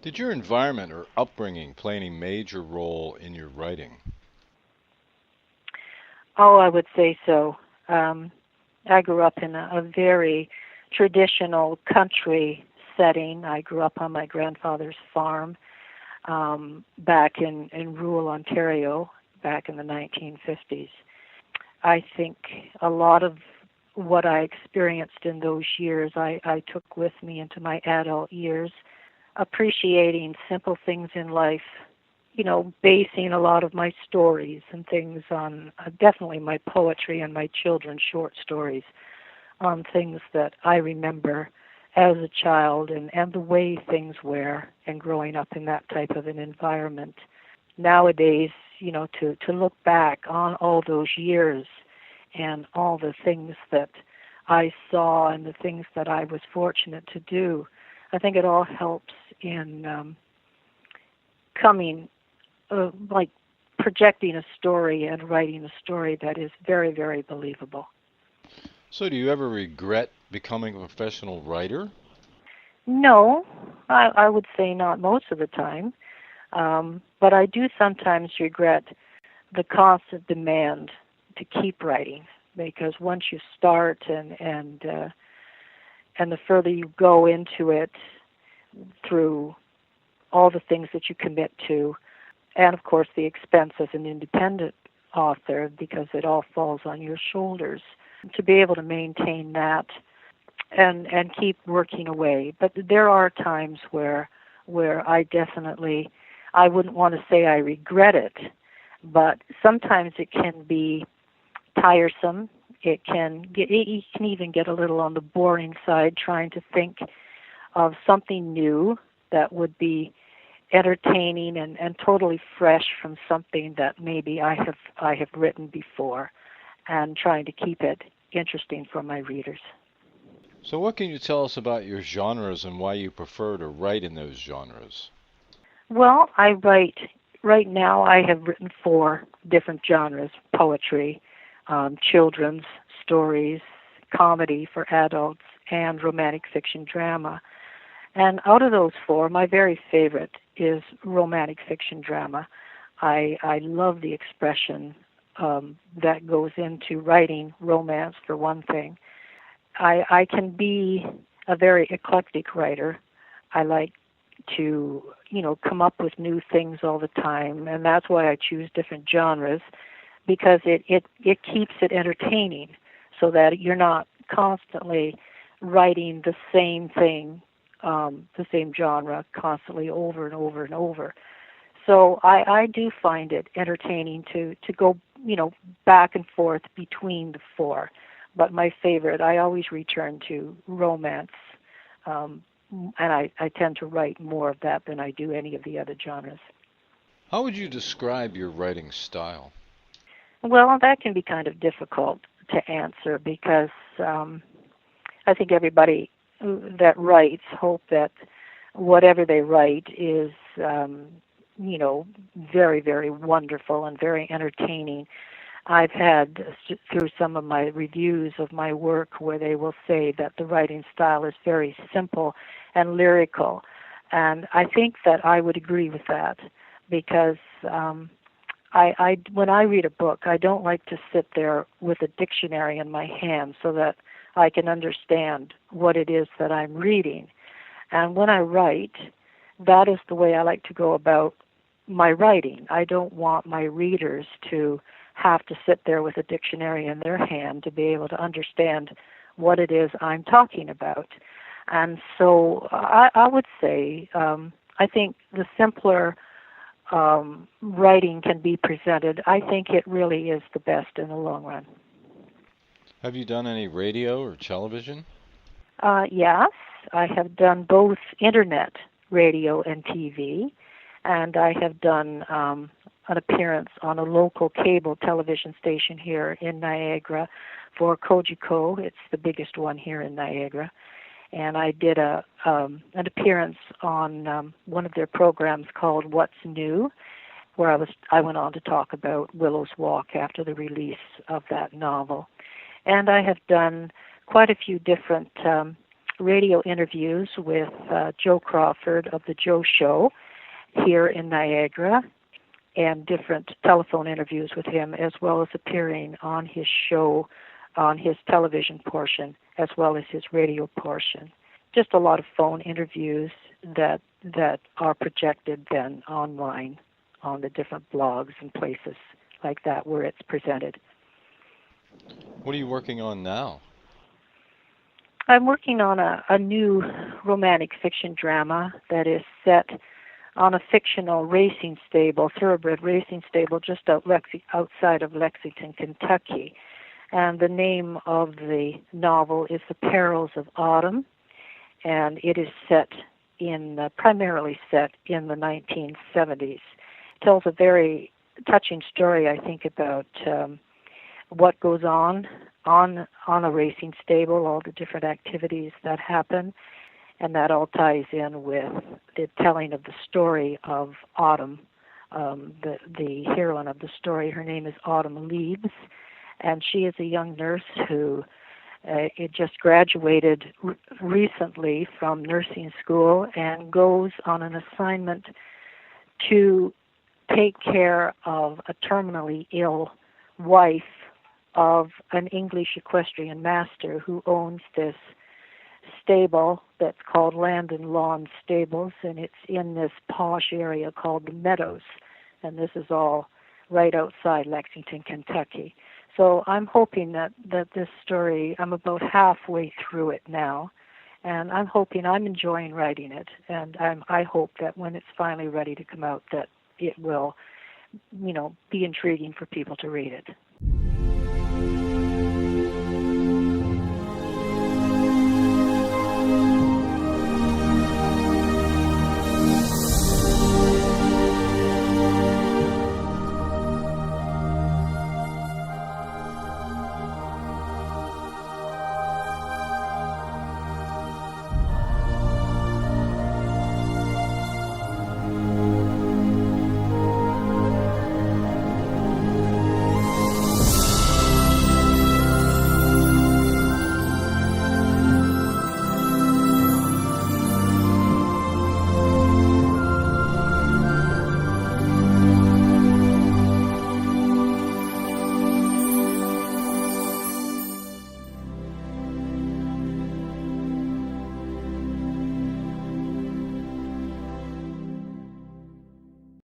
Did your environment or upbringing play any major role in your writing? Oh, I would say so. Um, I grew up in a very traditional country setting. I grew up on my grandfather's farm back in rural Ontario back in the 1950s. I think a lot of what I experienced in those years I took with me into my adult years, appreciating simple things in life, basing a lot of my stories and things on definitely my poetry and my children's short stories on things that I remember as a child and the way things were and growing up in that type of an environment. Nowadays, to look back on all those years and all the things that I saw and the things that I was fortunate to do, I think it all helps in coming, like projecting a story and writing a story that is very, very believable. So, do you ever regret becoming a professional writer? No, I would say not most of the time, but I do sometimes regret the constant demand to keep writing because once you start and the further you go into it through all the things that you commit to, and of course the expense as an independent author because it all falls on your shoulders, to be able to maintain that and keep working away. But there are times where I wouldn't want to say I regret it, but sometimes it can be tiresome. It can even get a little on the boring side trying to think of something new that would be entertaining and totally fresh from something that maybe I have written before, and trying to keep it interesting for my readers. So, what can you tell us about your genres and why you prefer to write in those genres? Well, right now I have written four different genres: poetry, children's stories, comedy for adults, and romantic fiction drama. And out of those four, my very favorite is romantic fiction drama. I love the expression that goes into writing romance, for one thing. I can be a very eclectic writer. I like to, come up with new things all the time, and that's why I choose different genres, because it keeps it entertaining so that you're not constantly writing the same thing, the same genre constantly over and over and over. So I do find it entertaining to go, back and forth between the four. But my favorite, I always return to romance, and I tend to write more of that than I do any of the other genres. How would you describe your writing style? Well, that can be kind of difficult to answer because I think everybody that writes hope that whatever they write is, very, very wonderful and very entertaining. I've had through some of my reviews of my work where they will say that the writing style is very simple and lyrical, and I think that I would agree with that because when I read a book, I don't like to sit there with a dictionary in my hand so that I can understand what it is that I'm reading. And when I write, that is the way I like to go about my writing. I don't want my readers to have to sit there with a dictionary in their hand to be able to understand what it is I'm talking about. And so I would say I think the simpler writing can be presented, I think it really is the best in the long run. Have you done any radio or television? Yes, I have done both internet radio and TV, and I have done an appearance on a local cable television station here in Niagara for Kojiko. It's the biggest one here in Niagara. And I did an appearance on one of their programs called What's New, where I went on to talk about Willow's Walk after the release of that novel. And I have done quite a few different radio interviews with Joe Crawford of The Joe Show here in Niagara, and different telephone interviews with him, as well as appearing on his show, on his television portion, as well as his radio portion. Just a lot of phone interviews that are projected then online on the different blogs and places like that where it's presented. What are you working on now? I'm working on a new romantic fiction drama that is set on a fictional racing stable, thoroughbred racing stable, just outside of Lexington, Kentucky. And the name of the novel is The Perils of Autumn, and it is primarily set in the 1970s. It tells a very touching story, I think, about what goes on a racing stable, all the different activities that happen, and that all ties in with the telling of the story of Autumn. The heroine of the story, her name is Autumn Leaves, and she is a young nurse who just graduated recently from nursing school and goes on an assignment to take care of a terminally ill wife of an English equestrian master who owns this stable that's called Land and Lawn Stables, and it's in this posh area called the Meadows, and this is all right outside Lexington, Kentucky. So I'm hoping that this story, I'm about halfway through it now, and I'm enjoying writing it, and I hope that when it's finally ready to come out that it will, be intriguing for people to read it.